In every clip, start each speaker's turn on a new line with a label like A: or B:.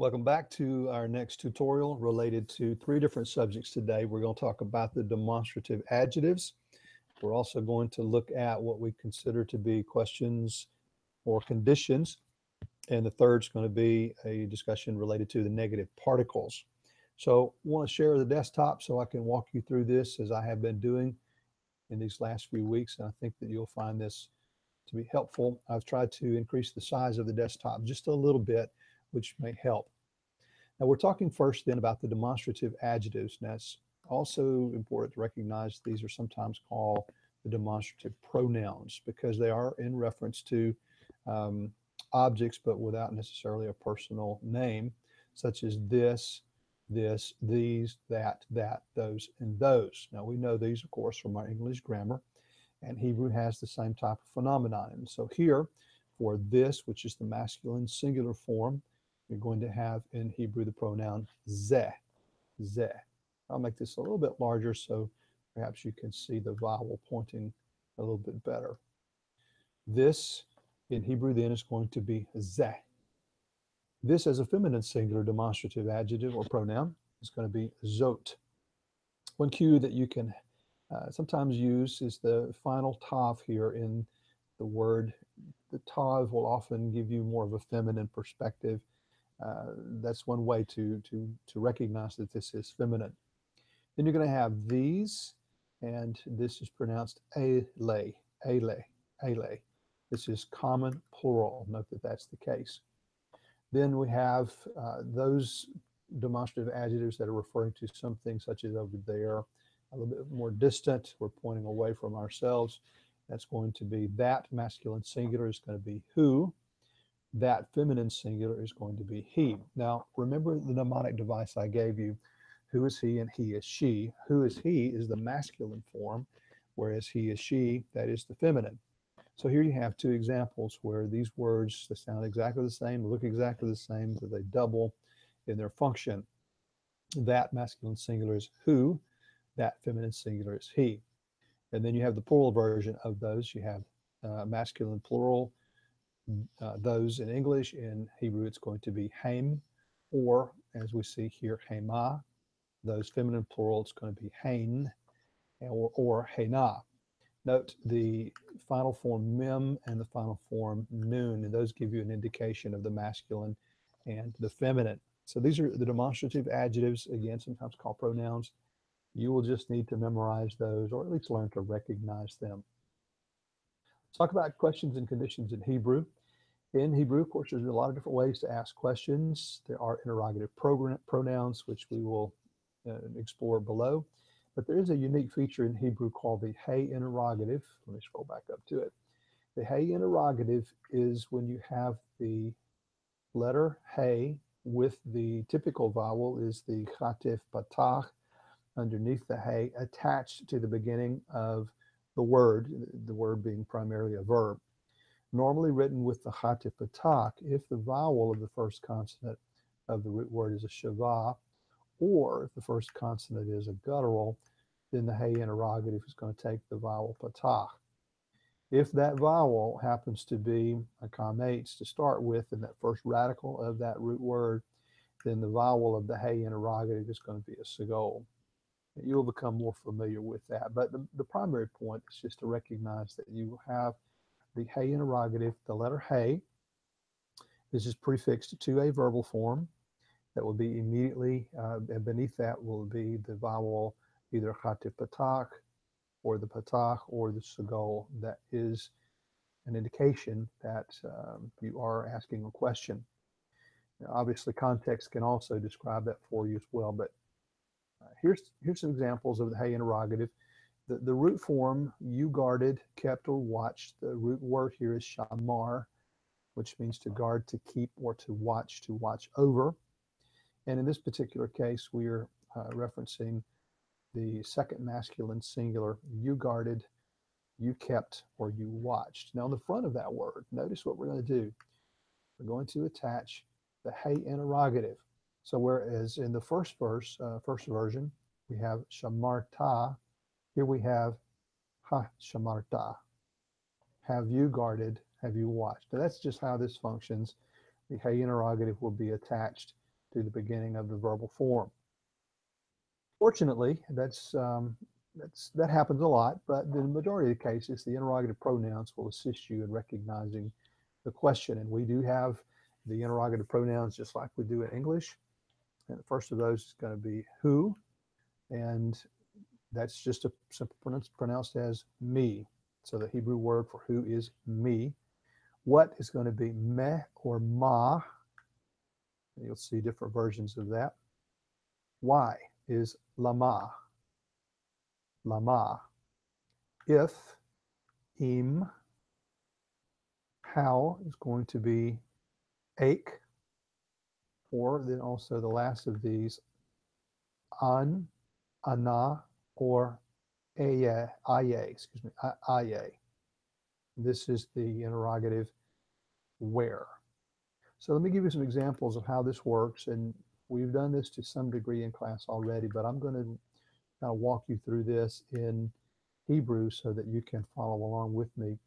A: Welcome back to our next tutorial related to three different subjects today. We're going to talk about the demonstrative adjectives. We're also going to look at what we consider to be questions or conditions. And the third is going to be a discussion related to the negative particles. So I want to share the desktop so I can walk you through this as I have been doing in these last few weeks. And I think that you'll find this to be helpful. I've tried to increase the size of the desktop just a little bit, which may help. Now we're talking first then about the demonstrative adjectives. Now it's also important to recognize these are sometimes called the demonstrative pronouns because they are in reference to objects but without necessarily a personal name, such as this, these, that, those, and those. Now we know these, of course, from our English grammar, and Hebrew has the same type of phenomenon. And so here, for this, which is the masculine singular form, you're going to have in Hebrew the pronoun ze, ze. I'll make this a little bit larger so perhaps you can see the vowel pointing a little bit better. This in Hebrew then is going to be ze. This as a feminine singular demonstrative adjective or pronoun is going to be zot. One cue that you can sometimes use is the final tav here in the word. The tav will often give you more of a feminine perspective. That's one way to recognize that this is feminine. Then you're going to have these, and this is pronounced ele, ele, ele. This is common plural. Note that that's the case. Then we have those demonstrative adjectives that are referring to something such as over there, a little bit more distant. We're pointing away from ourselves. That's going to be that masculine singular is going to be who. That feminine singular is going to be he. Now, remember the mnemonic device I gave you. Who is he and he is she. Who is he is the masculine form, whereas he is she, that is the feminine. So here you have two examples where these words that sound exactly the same, look exactly the same, but they double in their function. That masculine singular is who, that feminine singular is he. And then you have the plural version of those. You have masculine plural, those in English. In Hebrew, it's going to be haim, or as we see here, hema. Those feminine plural, it's going to be hain, or hena. Note the final form mem and the final form noon, and those give you an indication of the masculine and the feminine. So these are the demonstrative adjectives, again, sometimes called pronouns. You will just need to memorize those, or at least learn to recognize them. Let's talk about questions and conditions in Hebrew. In Hebrew, of course, there's a lot of different ways to ask questions. There are interrogative pronouns, which we will explore below. But there is a unique feature in Hebrew called the hey interrogative. Let me scroll back up to it. The hey interrogative is when you have the letter hey with the typical vowel is the chatif patach underneath the hey attached to the beginning of the word being primarily a verb. Normally written with the chatif patach if the vowel of the first consonant of the root word is a shavah, or if the first consonant is a guttural, then the hey interrogative is going to take the vowel patach. If that vowel happens to be a kamates to start with in that first radical of that root word, then the vowel of the hey interrogative is going to be a sagol. You'll become more familiar with that. But the primary point is just to recognize that you will have the hey interrogative, the letter hey. This is prefixed to a verbal form that will be immediately, and beneath that will be the vowel either chatif patach or the patach or the sagol. That is an indication that you are asking a question. Now, obviously, context can also describe that for you as well, but here's some examples of the hey interrogative. The root form, you guarded, kept, or watched. The root word here is shamar, which means to guard, to keep, or to watch over. And in this particular case, we are referencing the second masculine singular, you guarded, you kept, or you watched. Now, on the front of that word, notice what we're going to do. We're going to attach the hey interrogative. So whereas in the first version, we have shamarta, here we have ha shamarta. Have you guarded, have you watched? Now, that's just how this functions. The hey interrogative will be attached to the beginning of the verbal form. Fortunately, that happens a lot, but in the majority of the cases, the interrogative pronouns will assist you in recognizing the question. And we do have the interrogative pronouns just like we do in English. And the first of those is going to be who, and that's just a simple pronounced as me. So the Hebrew word for who is me. What is going to be meh or ma. And you'll see different versions of that. Why is lama. Lama. If, im. How is going to be ache. Or then also the last of these, an, ana, or aye, excuse me, aye. This is the interrogative where. So let me give you some examples of how this works. And we've done this to some degree in class already, but I'm going to kind of walk you through this in Hebrew so that you can follow along with me.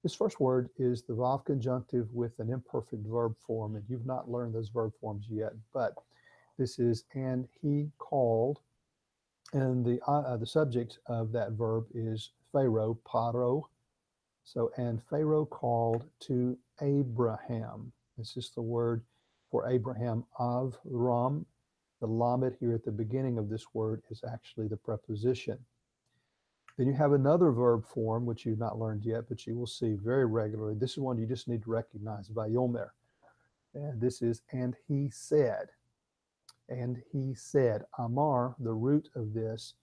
A: This first word is the Vav conjunctive with an imperfect verb form, and you've not learned those verb forms yet, but this is and he called, and the subject of that verb is Pharaoh, paro. So, and Pharaoh called to Abraham. This is the word for Abraham, Avram. The lamed here at the beginning of this word is actually the preposition. Then you have another verb form, which you've not learned yet, but you will see very regularly. This is one you just need to recognize, vayomer. And this is, and he said. And he said. Amar, the root of this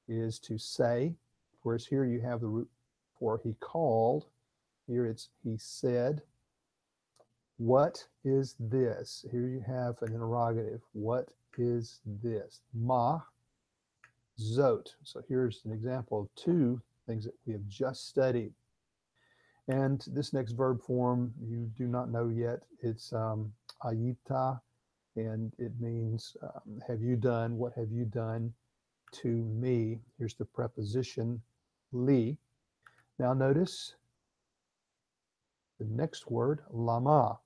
A: is to say, whereas here you have the root for he called. Here it's he said. What is this? Here you have an interrogative. What is this? Ma, zot. So here's an example of two things that we have just studied. And this next verb form you do not know yet. It's ayita, and it means have you done, what have you done to me? Here's the preposition li. Now notice the next word, lama.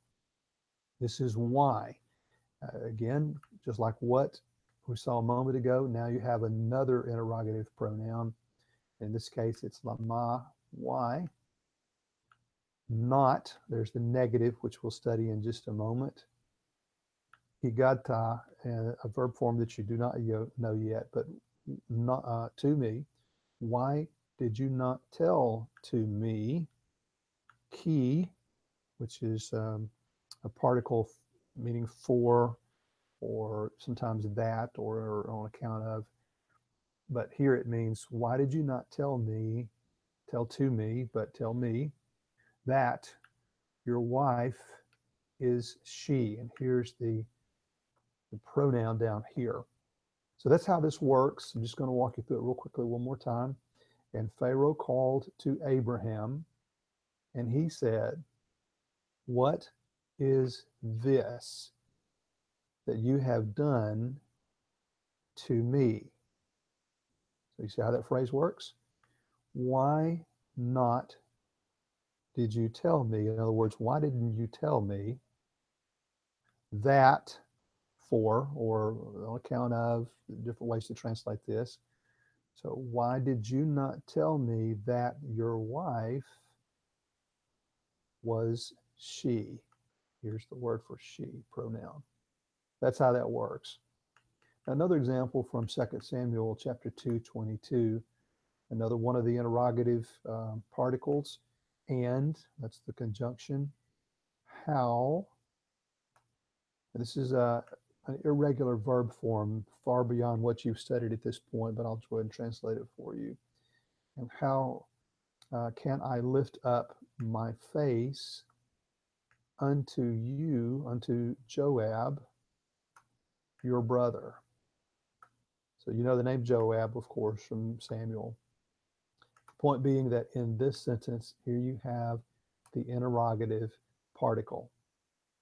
A: This is why. Again, just like what we saw a moment ago, now you have another interrogative pronoun. In this case, it's lama, why. Not, there's the negative, which we'll study in just a moment. Higata, a verb form that you do not know yet, but not to me. Why did you not tell to me? Ki, which is a particle meaning for, or sometimes that, or on account of. But here it means, why did you not tell me, tell to me, but tell me that your wife is she? And here's the pronoun down here. So that's how this works. I'm just going to walk you through it real quickly one more time. And Pharaoh called to Abraham, and he said, what is this that you have done to me? So you see how that phrase works? Why not did you tell me? In other words, why didn't you tell me that for, or on account of, different ways to translate this. So why did you not tell me that your wife was she? Here's the word for she, pronoun. That's how that works. Another example from 2 Samuel chapter 2:22, another one of the interrogative particles, and, that's the conjunction, how. This is an irregular verb form, far beyond what you've studied at this point, but I'll go ahead and translate it for you. And how can I lift up my face unto you, unto Joab, your brother? So you know the name Joab, of course, from Samuel. Point being that in this sentence, here you have the interrogative particle.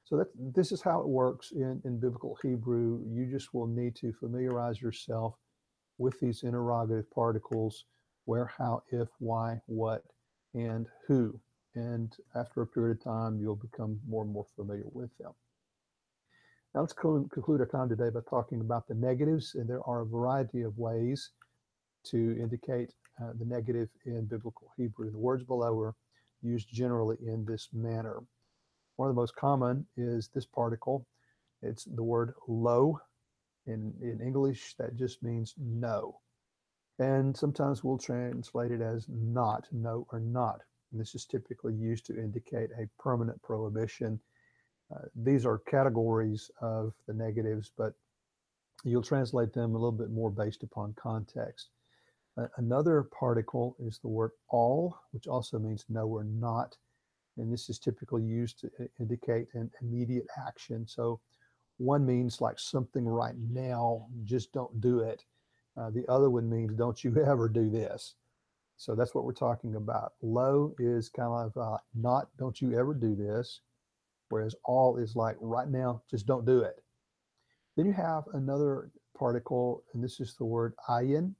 A: So this is how it works in biblical Hebrew. You just will need to familiarize yourself with these interrogative particles, where, how, if, why, what, and who. And after a period of time, you'll become more and more familiar with them. Now let's conclude our time today by talking about the negatives, and there are a variety of ways to indicate the negative in biblical Hebrew. The words below are used generally in this manner. One of the most common is this particle. It's the word lo. In English, that just means no. And sometimes we'll translate it as not, no or not. And this is typically used to indicate a permanent prohibition. These are categories of the negatives, but you'll translate them a little bit more based upon context. Another particle is the word all, which also means no or not. And this is typically used to indicate an immediate action. So one means like something right now, just don't do it. The other one means don't you ever do this. So that's what we're talking about. Lo is kind of not don't you ever do this, whereas all is like right now, just don't do it. Then you have another particle, and this is the word ayin,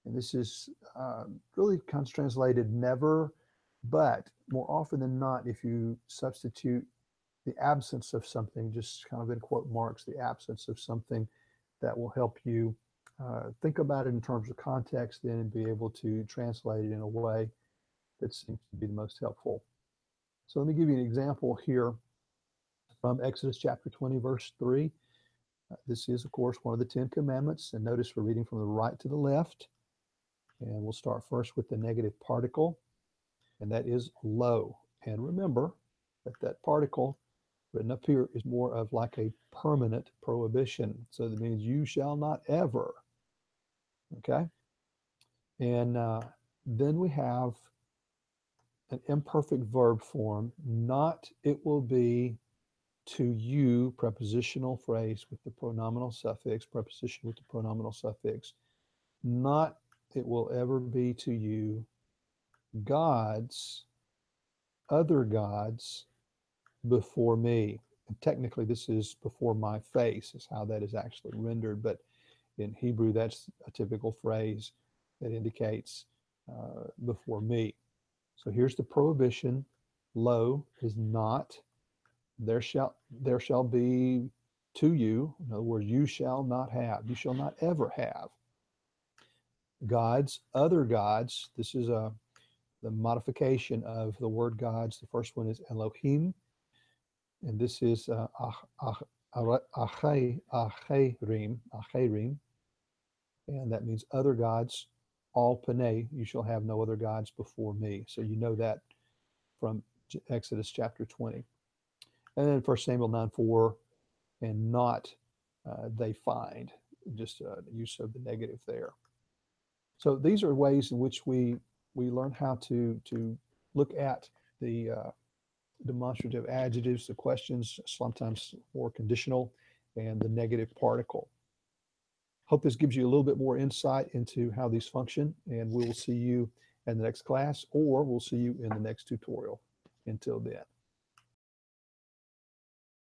A: and this is really kind of translated never, but more often than not, if you substitute the absence of something, just kind of in quote marks, the absence of something, that will help you think about it in terms of context, then and be able to translate it in a way that seems to be the most helpful. So let me give you an example here from Exodus chapter 20, verse 3. This is, of course, one of the 10 commandments. And notice we're reading from the right to the left. And we'll start first with the negative particle, and that is lo. And remember that that particle written up here is more of like a permanent prohibition. So that means you shall not ever. Okay. And then we have an imperfect verb form, not it will be to you, prepositional phrase with the pronominal suffix, preposition with the pronominal suffix, not it will ever be to you, gods, other gods before me. And technically, this is before my face, is how that is actually rendered. But in Hebrew, that's a typical phrase that indicates before me. So here's the prohibition. Lo is not. There shall be to you. In other words, you shall not have. You shall not ever have. Gods, other gods. This is the modification of the word gods. The first one is Elohim, and this is acherim, and that means other gods. All panei, you shall have no other gods before me. So you know that from Exodus chapter 20. And then 1 Samuel 9:4, and not they find, just use of the negative there. So these are ways in which we learn how to look at the demonstrative adjectives, the questions, sometimes more conditional, and the negative particle. Hope this gives you a little bit more insight into how these function, and we will see you in the next class, or we'll see you in the next tutorial. Until then.